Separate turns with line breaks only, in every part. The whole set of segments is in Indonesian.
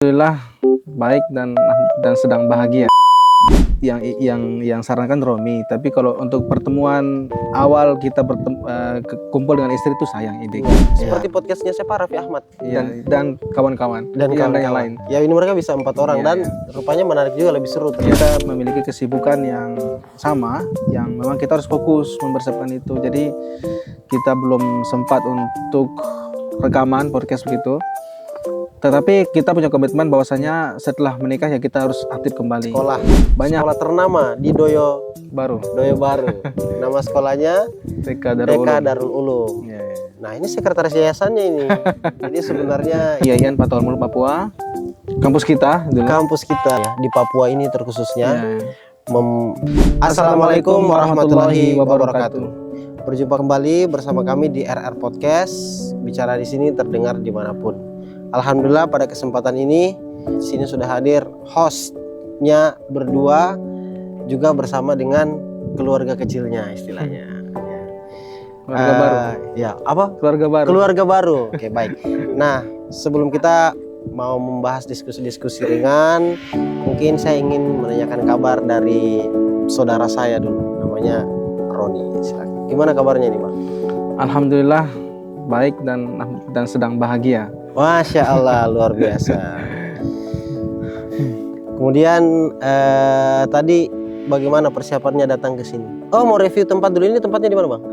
Alhamdulillah baik dan sedang bahagia. Yang sarankan Romi, tapi kalau untuk pertemuan awal kita kumpul dengan istri itu sayang ide.
Seperti podcastnya saya Raffi Ahmad
dan kawan-kawan
dan
yang
kawan-kawan
lain.
Ya ini mereka bisa 4 orang dan rupanya menarik juga, lebih seru.
Kita memiliki kesibukan yang sama, yang memang kita harus fokus mempersiapkan itu. Jadi kita belum sempat untuk rekaman podcast begitu. Tetapi kita punya komitmen bahwasanya setelah menikah ya kita harus aktif kembali.
Sekolah ternama di Doyo Baru. Nama sekolahnya
TK
Darul Ulum. Nah ini sekretaris yayasannya ini. Jadi sebenarnya
Yayan Patol Mulu Papua. Kampus kita dulu.
Kampus kita ya, di Papua ini terkhususnya. Assalamualaikum warahmatullahi wabarakatuh. Berjumpa kembali bersama kami di RR Podcast. Bicara di sini terdengar dimanapun. Alhamdulillah pada kesempatan ini di sini sudah hadir hostnya berdua, juga bersama dengan keluarga kecilnya istilahnya.
Keluarga baru.
Ya, apa?
Keluarga baru.
Keluarga baru. Oke, baik. Nah, sebelum kita mau membahas diskusi-diskusi ringan, mungkin saya ingin menanyakan kabar dari saudara saya dulu, namanya Roni. Silakan. Gimana kabarnya nih, Bang?
Alhamdulillah baik dan sedang bahagia.
Masya Allah, luar biasa. Kemudian tadi bagaimana persiapannya datang ke sini? Oh, mau review tempat dulu. Ini tempatnya di mana, Bang?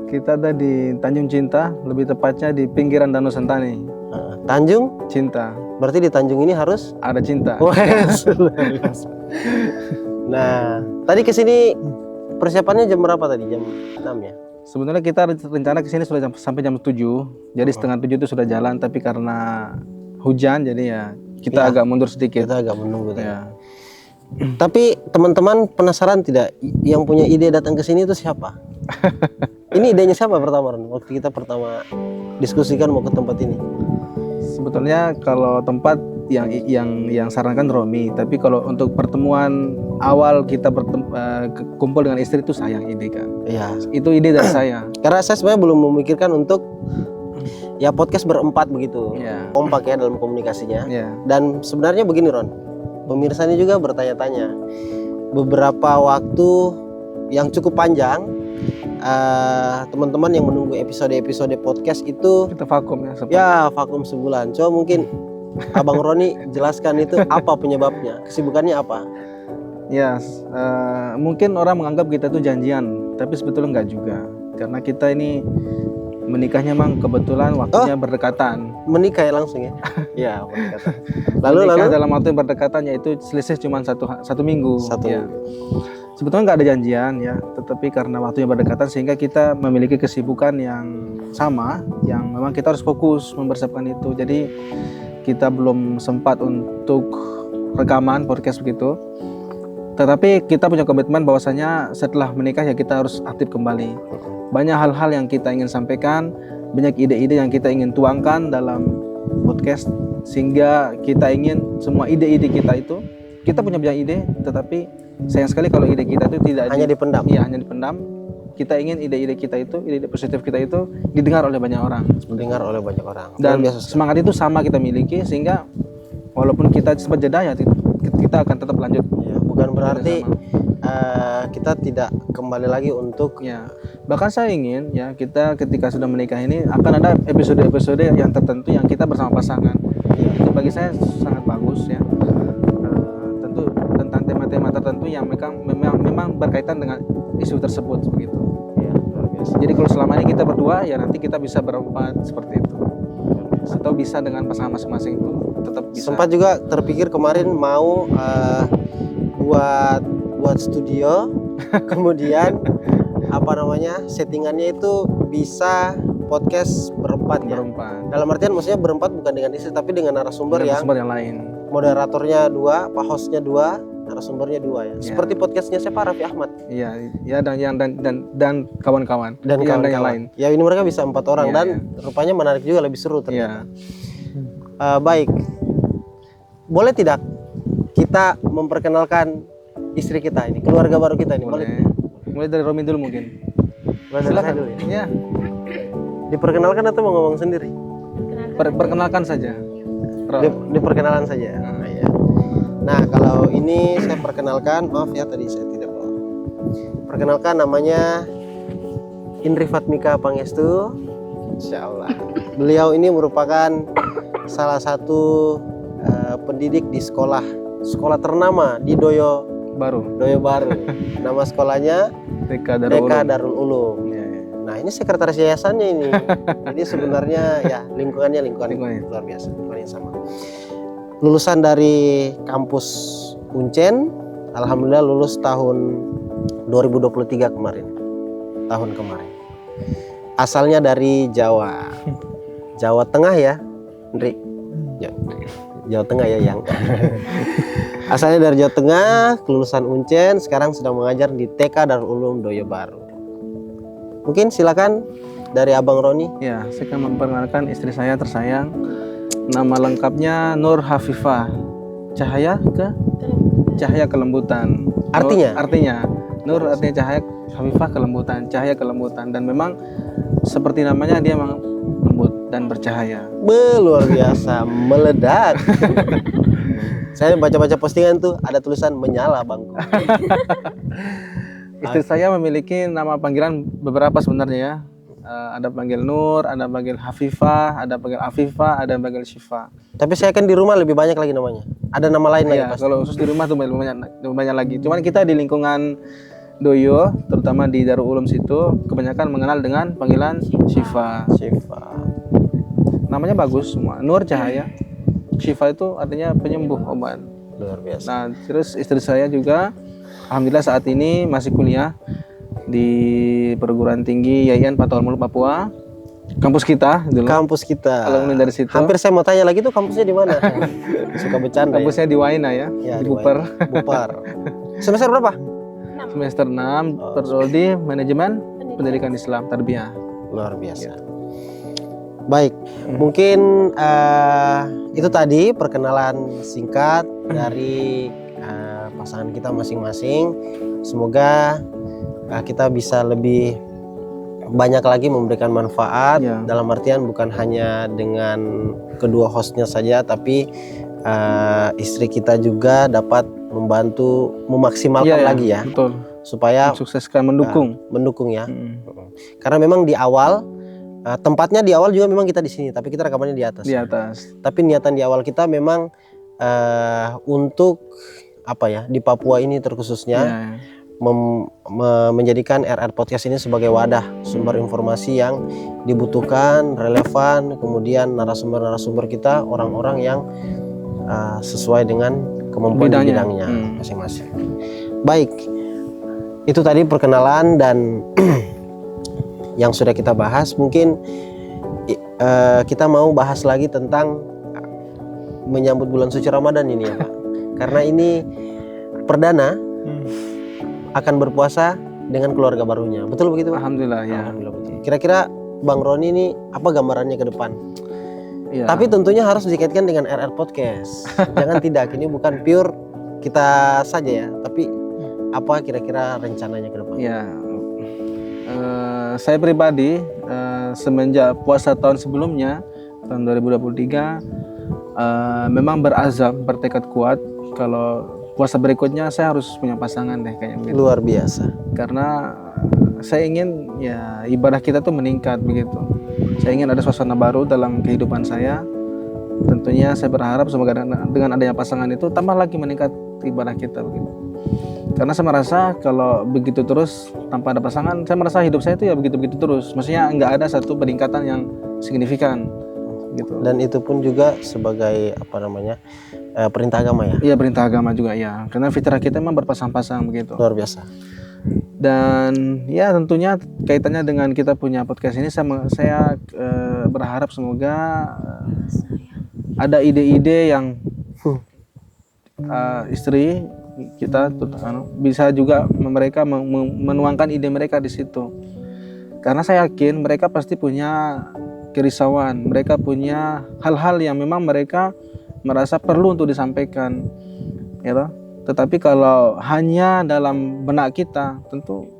Kita ada di Tanjung Cinta, lebih tepatnya di pinggiran Danau Sentani.
Tanjung
Cinta.
Berarti di Tanjung ini harus
ada cinta.
Nah, tadi ke sini persiapannya jam berapa tadi? Jam 6 ya?
Sebenarnya kita rencana ke sini sudah sampai jam 7. Jadi setengah 7 itu sudah jalan, tapi karena hujan jadi ya kita agak mundur sedikit.
Kita agak menunggu ya. Tapi teman-teman penasaran tidak yang punya ide datang ke sini itu siapa? Ini idenya siapa pertama, waktu kita pertama diskusikan mau ke tempat ini?
Sebetulnya kalau tempat yang sarankan Romi, tapi kalau untuk pertemuan awal kita kumpul dengan istri itu sayang ide kan.
Iya.
Itu ide dari saya.
Karena saya sebenarnya belum memikirkan untuk ya podcast berempat begitu. Kompak ya dalam komunikasinya. Dan sebenarnya begini, Ron. Pemirsa ini juga bertanya-tanya. Beberapa waktu yang cukup panjang, teman-teman yang menunggu episode-episode podcast itu
kita vakum ya.
Ya, vakum sebulan. Coba mungkin Abang Roni jelaskan itu apa penyebabnya, kesibukannya apa?
Ya, mungkin orang menganggap kita tuh janjian, tapi sebetulnya enggak juga. Karena kita ini menikahnya memang kebetulan waktunya berdekatan.
Menikah ya langsung ya? Iya, berdekatan.
Lalu dalam waktu yang berdekatan yaitu selisih cuma satu minggu. Sebetulnya nggak ada janjian ya, tetapi karena waktunya berdekatan sehingga kita memiliki kesibukan yang sama, yang memang kita harus fokus mempersiapkan itu. Jadi kita belum sempat untuk rekaman podcast begitu. Tetapi kita punya komitmen bahwasanya setelah menikah ya kita harus aktif kembali. Banyak hal-hal yang kita ingin sampaikan, banyak ide-ide yang kita ingin tuangkan dalam podcast, sehingga kita ingin semua ide-ide kita itu, kita punya banyak ide, tetapi sayang sekali kalau ide kita itu tidak
hanya dipendam.
Iya, hanya dipendam. Kita ingin ide-ide kita itu, ide-ide positif kita itu didengar oleh banyak orang. Dan semangat itu sama kita miliki, sehingga walaupun kita sempat jeda ya kita akan tetap lanjut.
Ya, bukan berarti kita tidak kembali lagi untuk
bahkan saya ingin ya kita ketika sudah menikah ini akan ada episode-episode yang tertentu yang kita bersama pasangan. Itu bagi saya sangat bagus ya. Tentu tentang tema-tema tertentu yang memang berkaitan dengan isu tersebut begitu. Jadi kalau selama ini kita berdua ya nanti kita bisa berempat seperti itu. Atau bisa dengan pasangan masing-masing itu tetap bisa.
Sempat juga terpikir kemarin mau buat studio, kemudian settingannya itu bisa podcast berempat. Dalam artian maksudnya berempat bukan dengan istri tapi dengan narasumber yang lain. Moderatornya 2, hostnya 2, narasumbernya 2 ya. Seperti podcastnya saya Raffi Ahmad.
Iya, dan kawan-kawan. Dan yang lain.
Ya ini mereka bisa 4 orang dan rupanya menarik juga, lebih seru ternyata. Baik. Boleh tidak kita memperkenalkan istri kita ini, keluarga baru kita ini? Boleh.
Mulai dari Romi dulu mungkin.
Silakan dulu ya.
Ya.
Diperkenalkan atau mau ngomong sendiri?
Perkenalkan saja.
Di perkenalan saja. Ya. Nah, kalau ini saya perkenalkan, maaf ya tadi saya tidak bawa. Perkenalkan, namanya Indri Fatmika Pangestu. Insyaallah. Beliau ini merupakan salah satu pendidik di sekolah ternama di Doyo Baru. Nama sekolahnya TK Darul Ulum. Nah, ini sekretaris yayasannya ini. Jadi sebenarnya ya lingkungan luar biasa, lingkungan yang sama. Lulusan dari kampus Uncen, alhamdulillah lulus tahun 2023 kemarin. Tahun kemarin. Asalnya dari Jawa Tengah ya, Ndri. Jawa Tengah ya yang. Asalnya dari Jawa Tengah, kelulusan Uncen, sekarang sedang mengajar di TK Darul Ulum Doyo Baru. Mungkin silakan dari Abang Roni.
Ya, saya akan memperkenalkan istri saya tersayang. Nama lengkapnya Nur Hafifah Cahaya Kelembutan. Artinya Nur artinya cahaya, Hafifah kelembutan, cahaya kelembutan. Dan memang seperti namanya dia memang lembut dan bercahaya.
Luar biasa, meledak. Saya baca-baca postingan tuh ada tulisan menyala bangku.
Istri saya memiliki nama panggilan beberapa sebenarnya ya. Ada panggil Nur, ada panggil Hafifah, ada panggil Afifah, ada panggil Syifa.
Tapi saya kan di rumah lebih banyak lagi namanya. Ada nama lain lagi pasti.
Kalau khusus di rumah tuh lebih banyak lagi. Cuman kita di lingkungan Doyo, terutama di Darul Ulum situ, kebanyakan mengenal dengan panggilan Syifa. Namanya bagus semua. Nur cahaya, Syifa itu artinya penyembuh, obat.
Luar biasa.
Nah, terus istri saya juga alhamdulillah saat ini masih kuliah di perguruan tinggi YIN Patauan Mulu Papua, kampus kita dulu. Alumni dari situ.
Hampir saya mau tanya lagi tuh kampusnya di mana? Suka bercanda.
Kampusnya di Waina ya, di Bupar.
Semester berapa?
Semester 6, prodi manajemen pendidikan Islam Tarbiyah.
Luar biasa. Baik, mungkin itu tadi perkenalan singkat dari pasangan kita masing-masing. Semoga kita bisa lebih banyak lagi memberikan manfaat, dalam artian bukan hanya dengan kedua hostnya saja, tapi istri kita juga dapat membantu memaksimalkan lagi ya,
betul.
Supaya
sukseskan
mendukung ya. Karena memang di awal tempatnya di awal juga memang kita di sini, tapi kita rekamannya di atas. Tapi niatan di awal kita memang untuk apa ya, di Papua ini terkhususnya menjadikan RR Podcast ini sebagai wadah sumber informasi yang dibutuhkan, relevan, kemudian narasumber kita orang-orang yang sesuai dengan kemampuan bidangnya masing-masing. Baik, itu tadi perkenalan dan yang sudah kita bahas. Mungkin kita mau bahas lagi tentang menyambut bulan suci Ramadan ini ya Pak. Karena ini perdana akan berpuasa dengan keluarga barunya. Betul begitu Pak?
Alhamdulillah ya.
Betul. Kira-kira Bang Roni ini apa gambarannya ke depan?
Ya.
Tapi tentunya harus dikaitkan dengan RR Podcast. Jangan tidak, ini bukan pure kita saja ya, tapi apa kira-kira rencananya ke depan?
Ya, saya pribadi semenjak puasa tahun sebelumnya, tahun 2023, memang bertekad kuat kalau puasa berikutnya saya harus punya pasangan deh kayaknya begitu.
Luar biasa.
Karena saya ingin ya ibadah kita tuh meningkat begitu. Saya ingin ada suasana baru dalam kehidupan saya. Tentunya saya berharap semoga dengan adanya pasangan itu tambah lagi meningkat ibadah kita begitu. Karena saya merasa kalau begitu terus tanpa ada pasangan, saya merasa hidup saya itu ya begitu-begitu terus. Maksudnya nggak ada satu peningkatan yang signifikan gitu.
Dan itu pun juga sebagai perintah agama ya?
Iya, perintah agama juga ya. Karena fitrah kita memang berpasang-pasang begitu.
Luar biasa.
Dan ya tentunya kaitannya dengan kita punya podcast ini, saya berharap semoga ada ide-ide yang istri kita bisa juga mereka menuangkan ide mereka di situ. Karena saya yakin mereka pasti punya kerisauan, mereka punya hal-hal yang memang mereka merasa perlu untuk disampaikan, ya toh? Tetapi kalau hanya dalam benak kita, tentu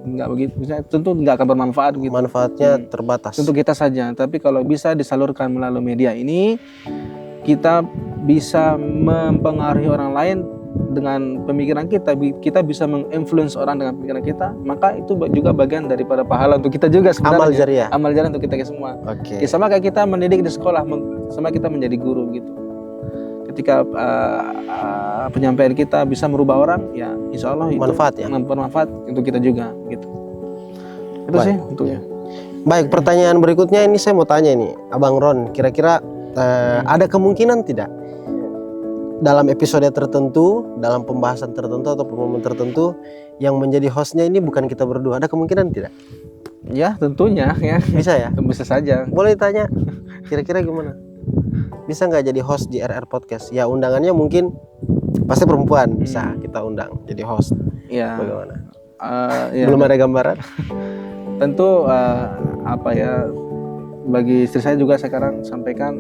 nggak begitu, tentu nggak akan bermanfaat gitu.
Manfaatnya terbatas
untuk kita saja. Tapi kalau bisa disalurkan melalui media ini, kita bisa mempengaruhi orang lain dengan pemikiran kita, kita bisa menginfluence orang dengan pemikiran kita, maka itu juga bagian daripada pahala untuk kita juga sebenarnya. Amal jariah untuk kita semua. Ya, sama kayak kita mendidik di sekolah, sama kita menjadi guru gitu. Ketika penyampaian kita bisa merubah orang, ya insya Allah itu bermanfaat untuk kita juga gitu. Itu sih untuknya.
Baik, pertanyaan berikutnya ini saya mau tanya nih, Abang Ron, kira-kira ada kemungkinan tidak dalam episode tertentu, dalam pembahasan tertentu atau momen tertentu yang menjadi hostnya ini bukan kita berdua? Ada kemungkinan tidak?
Ya tentunya ya.
Bisa ya?
Bisa saja.
Boleh tanya, kira-kira gimana? Bisa nggak jadi host di RR Podcast? Ya undangannya mungkin pasti perempuan, bisa kita undang jadi host.
Ya.
Bagaimana?
Ya.
Belum ada gambaran?
Tentu bagi istri saya juga sekarang sampaikan,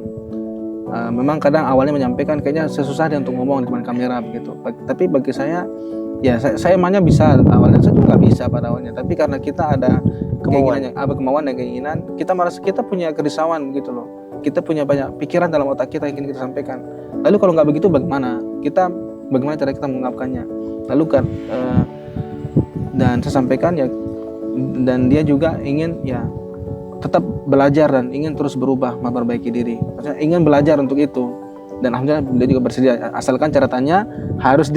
memang kadang awalnya menyampaikan kayaknya susah dia untuk ngomong di depan kamera begitu. Tapi bagi saya, ya saya emangnya bisa, awalnya saya juga bisa pada awalnya. Tapi karena kita ada kemauan dan keinginan, kita punya kerisauan begitu loh. Kita punya banyak pikiran dalam otak kita yang ingin kita sampaikan. Lalu kalau nggak begitu bagaimana? Bagaimana cara kita mengungkapkannya? Lalu kan dan saya sampaikan ya, dan dia juga ingin ya tetap belajar dan ingin terus berubah, memperbaiki diri. Maksudnya ingin belajar untuk itu. Dan alhamdulillah dia juga bersedia, asalkan catatannya harus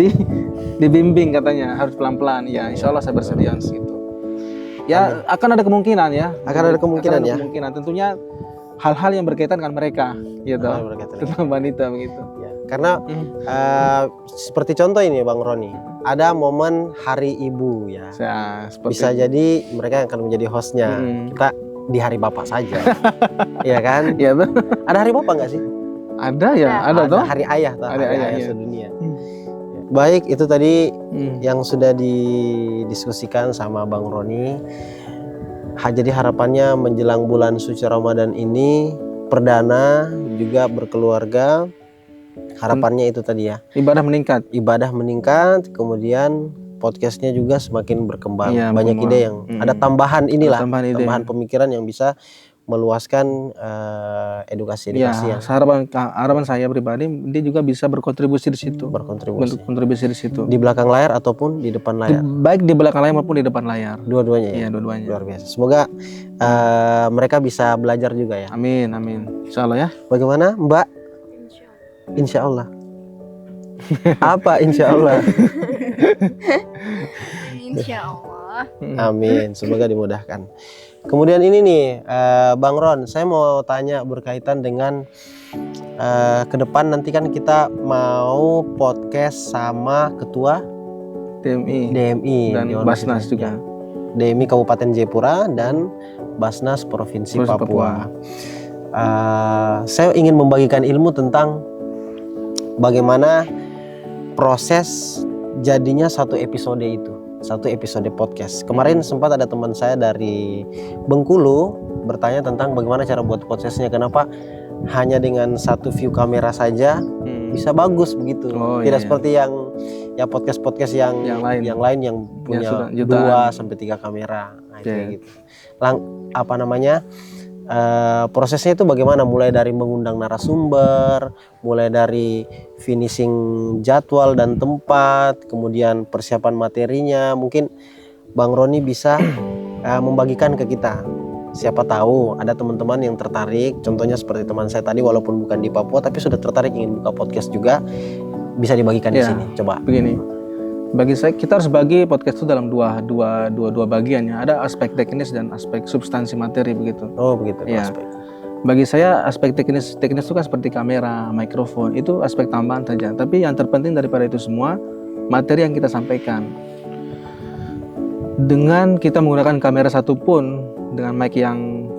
dibimbing katanya, harus pelan-pelan. Ya insya Allah saya bersedia gitu. Ya akan ada kemungkinan ya.
Akan ada kemungkinan.
Tentunya hal-hal yang berkaitan dengan mereka, gitu. Tentang wanita begitu.
Ya, karena seperti contoh ini Bang Roni, ada momen Hari Ibu ya. Bisa jadi mereka yang akan menjadi hostnya. Kita di hari bapak saja. Iya kan?
Iya tuh.
Ada hari bapak nggak sih?
Ada ya, ada tuh.
Hari ayah, hari ayah
iya.
sedunia. Baik, itu tadi yang sudah didiskusikan sama Bang Roni. Jadi harapannya menjelang bulan suci Ramadan ini perdana juga berkeluarga. Harapannya itu tadi ya. Ibadah meningkat, kemudian podcastnya juga semakin berkembang. Ya, banyak ide yang ada tambahan tambahan pemikiran yang bisa meluaskan edukasi
ya. Harapan saya pribadi dia juga bisa berkontribusi di situ. Berkontribusi di situ.
Di belakang layar ataupun di depan layar.
Baik di belakang layar maupun di depan layar.
Dua-duanya ya.
Iya, dua-duanya.
Luar biasa. Semoga mereka bisa belajar juga ya.
Amin. Insya Allah ya.
Bagaimana Mbak? Insya Allah. Apa insya Allah?
Insya Allah.
Amin. Semoga dimudahkan. Kemudian ini nih Bang Ron, saya mau tanya berkaitan dengan ke depan nanti kan kita mau podcast sama ketua DMI
dan Basnas juga.
DMI Kabupaten Jayapura dan Basnas Provinsi Papua. Saya ingin membagikan ilmu tentang bagaimana proses jadinya satu episode podcast. Kemarin sempat ada teman saya dari Bengkulu bertanya tentang bagaimana cara buat podcastnya, kenapa hanya dengan satu view kamera saja bisa bagus begitu. Tidak seperti yang podcast yang lain yang punya 2-3 kamera. Nah, kayak gitu. Prosesnya itu bagaimana, mulai dari mengundang narasumber, mulai dari finishing jadwal dan tempat, kemudian persiapan materinya. Mungkin Bang Roni bisa membagikan ke kita. Siapa tahu ada teman-teman yang tertarik, contohnya seperti teman saya tadi, walaupun bukan di Papua tapi sudah tertarik ingin buka podcast juga, bisa dibagikan di sini. Coba.
Begini. Bagi saya kita harus bagi podcast itu dalam dua bagian ya. Ada aspek teknis dan aspek substansi materi begitu.
Oh begitu.
Ya. Bagi saya aspek teknis itu kan seperti kamera, mikrofon, itu aspek tambahan saja. Tapi yang terpenting daripada itu semua materi yang kita sampaikan. Dengan kita menggunakan kamera satu pun dengan mic yang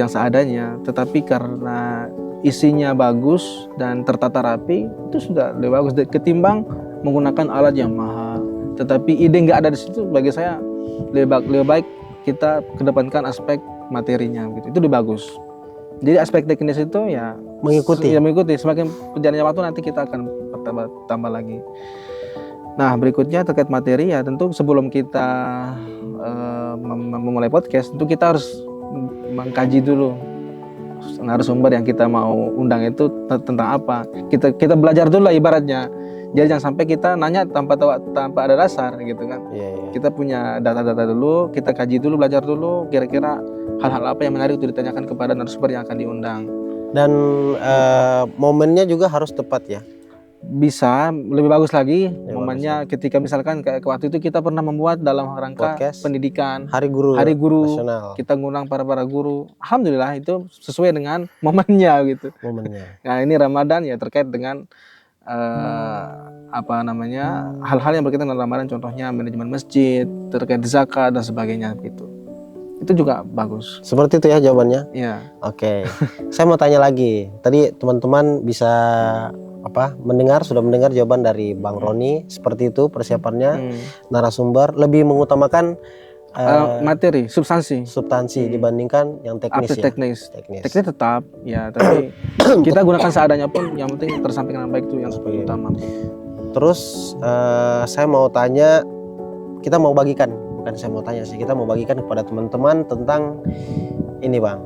seadanya, tetapi karena isinya bagus dan tertata rapi, itu sudah lebih bagus ketimbang menggunakan alat yang mahal, tetapi ide nggak ada di situ. Bagi saya lebih baik kita kedepankan aspek materinya, gitu. Itu lebih bagus. Jadi aspek teknis itu ya mengikuti. Semakin berjalannya waktu nanti kita akan tambah lagi. Nah berikutnya terkait materi ya, tentu sebelum kita memulai podcast, tentu kita harus mengkaji dulu narasumber yang kita mau undang itu tentang apa. Kita belajar dulu lah ibaratnya. Jadi jangan sampai kita nanya tanpa ada dasar gitu kan. Kita punya data-data dulu, kita kaji dulu, belajar dulu kira-kira hal-hal apa yang menarik untuk ditanyakan kepada narasumber yang akan diundang.
Dan momennya juga harus tepat ya.
Bisa lebih bagus lagi momennya ketika misalkan kayak waktu itu kita pernah membuat dalam rangka podcast pendidikan Hari Guru Nasional. Kita ngundang para guru. Alhamdulillah itu sesuai dengan momennya gitu. Nah, ini Ramadan ya terkait dengan hal-hal yang berkaitan dengan Ramadan, contohnya manajemen masjid, terkait zakat dan sebagainya gitu. Itu juga bagus.
Seperti itu ya jawabannya?
Iya.
Oke. Saya mau tanya lagi. Tadi teman-teman bisa sudah mendengar jawaban dari Bang Roni, seperti itu persiapannya. Narasumber lebih mengutamakan
materi, substansi
dibandingkan yang teknis.
Teknis tetap ya, tapi kita gunakan seadanya pun, yang penting tersampaikan dengan baik itu yang utama.
Terus saya mau tanya, kita mau bagikan kepada teman-teman tentang ini Bang,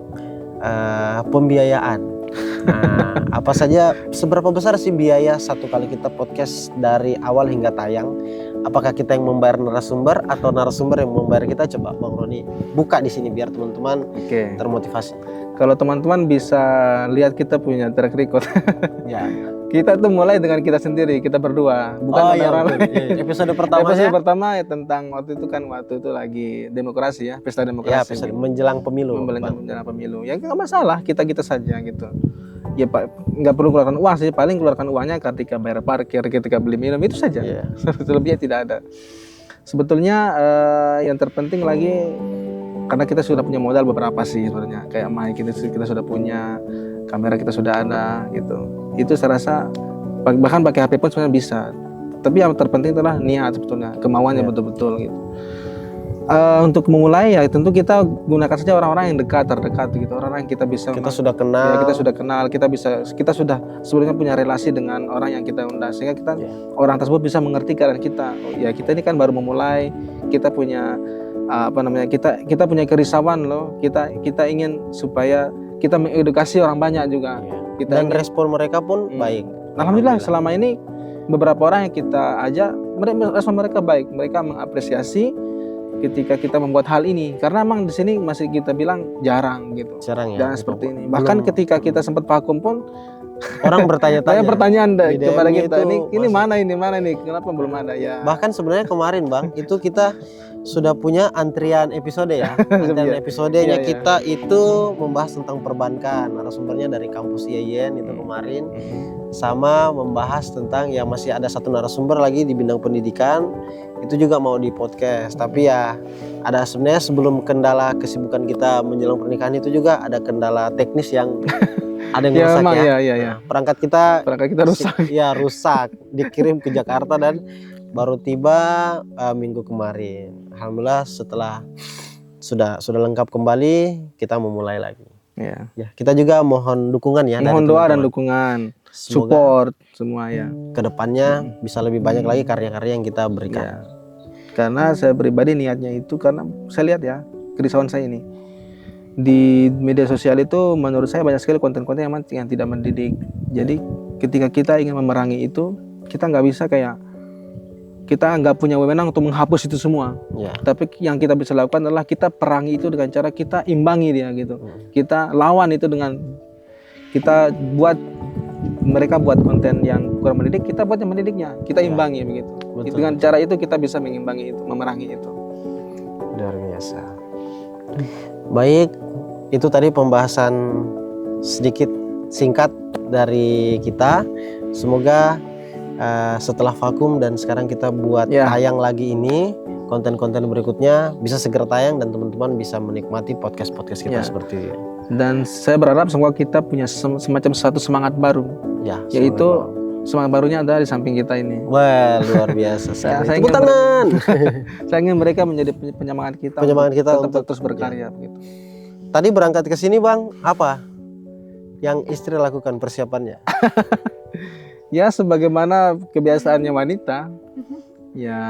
pembiayaan. Apa saja, seberapa besar sih biaya satu kali kita podcast dari awal hingga tayang? Apakah kita yang membayar narasumber atau narasumber yang membayar kita? Coba Bang Roni buka di sini biar teman-teman termotivasi.
Kalau teman-teman bisa lihat kita punya track record.
Ya.
Kita tuh mulai dengan kita sendiri, kita berdua, bukan orang lain.
Episode pertama
ya tentang waktu itu lagi demokrasi ya, pesta demokrasi.
Ya, menjelang pemilu.
Menjelang pemilu. Ya nggak masalah, kita saja gitu. Ya Pak, nggak perlu keluarkan uang sih, paling keluarkan uangnya ketika bayar parkir, ketika beli minum, itu saja. Selebihnya tidak ada. Sebetulnya yang terpenting lagi, karena kita sudah punya modal beberapa sih sebenarnya, kayak mic kita sudah punya, kamera kita sudah ada gitu. Itu saya rasa bahkan pakai HP pun sebenarnya bisa. Tapi yang terpenting adalah niat sebetulnya, kemauannya betul-betul gitu. Untuk memulai ya tentu kita gunakan saja orang-orang yang terdekat gitu, orang-orang yang kita sudah kenal. Kita sudah sebenarnya punya relasi dengan orang yang kita undang, sehingga orang tersebut bisa mengerti keadaan kita. Ya kita ini kan baru memulai, kita punya kita punya kerisauan loh. Kita ingin supaya kita mengedukasi orang banyak juga.
Dan respon mereka pun baik.
Alhamdulillah selama ini beberapa orang yang kita ajak, respon mereka baik. Mereka mengapresiasi ketika kita membuat hal ini, karena emang di sini masih kita bilang jarang gitu.
Jarang ya.
Dan seperti ini. Bahkan ketika kita sempat vakum pun
orang bertanya-tanya.
Pertanyaan kepada kita, ini mana ini, kenapa belum ada ya.
Bahkan sebenarnya kemarin Bang, itu kita sudah punya antrian episode ya. Antrian episodenya kita itu membahas tentang perbankan. Narasumbernya dari kampus IAIN itu kemarin. Sama membahas tentang yang masih ada satu narasumber lagi di bidang pendidikan. Itu juga mau di podcast. Tapi ya ada sebenarnya sebelum kendala kesibukan kita menjelang pernikahan itu juga ada kendala teknis yang ada yang rusak ya. Perangkat kita rusak. Rusak. Dikirim ke Jakarta dan baru tiba minggu kemarin. Alhamdulillah setelah sudah lengkap kembali, kita memulai lagi. Ya, kita juga mohon dukungan ya.
Mohon doa dan dukungan, support semua ya.
Kedepannya bisa lebih banyak lagi karya-karya yang kita berikan. Ya.
Karena saya pribadi niatnya itu karena saya lihat ya kerisauan saya ini. Di media sosial itu menurut saya banyak sekali konten-konten yang tidak mendidik. Jadi ketika kita ingin memerangi itu, kita nggak bisa kita nggak punya wewenang untuk menghapus itu semua. Tapi yang kita bisa lakukan adalah kita perangi itu dengan cara kita imbangi dia gitu. Kita lawan itu dengan kita mereka buat konten yang kurang mendidik, kita buat yang mendidiknya, kita imbangi begitu. Dengan cara itu kita bisa mengimbangi itu, memerangi itu.
Luar biasa. Baik, itu tadi pembahasan sedikit singkat dari kita. Semoga setelah vakum dan sekarang kita buat tayang lagi ini, konten-konten berikutnya bisa segera tayang dan teman-teman bisa menikmati podcast-podcast kita seperti ini. Dan saya berharap semoga kita punya semacam satu semangat baru, yaitu semangat barunya ada di samping kita ini. Wah, luar biasa. Tepuk tangan. Saya ingin mereka menjadi penyemangat kita untuk terus berkarya begitu. Tadi berangkat ke sini Bang, apa yang istri lakukan persiapannya? Ya sebagaimana kebiasaannya wanita,
ya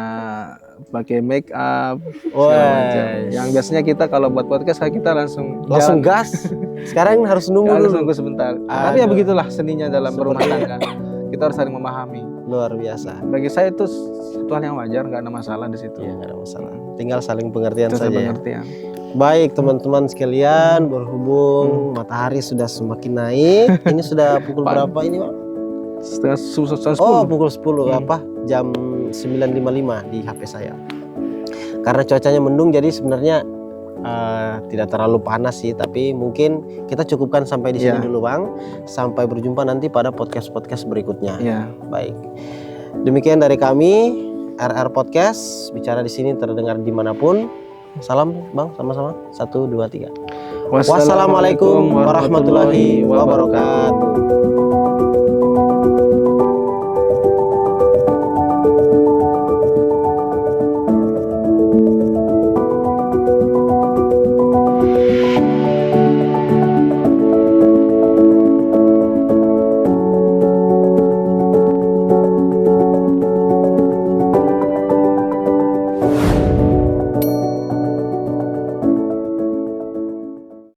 pakai make up segala macam. Yang biasanya kita kalau buat podcast kita langsung
gas. Sekarang harus nunggu
sebentar. Tapi ya begitulah seninya dalam berumah tangga. Kita harus saling memahami.
Luar biasa.
Bagi saya itu satu hal yang wajar, nggak ada masalah di situ.
Iya, nggak ada masalah. Tinggal saling pengertian saja.
Pengertian.
Baik teman-teman sekalian, berhubung matahari sudah semakin naik. Ini sudah pukul berapa ini, Bang?
Setengah 10.
Oh, pukul 10 jam 9.55 di HP saya. Karena cuacanya mendung, jadi sebenarnya tidak terlalu panas sih, tapi mungkin kita cukupkan sampai di sini dulu, Bang. Sampai berjumpa nanti pada podcast berikutnya. Baik. Demikian dari kami RR Podcast, bicara di sini terdengar dimanapun. Salam, Bang, sama-sama. 1, 2, 3. Wassalamualaikum warahmatullahi wabarakatuh.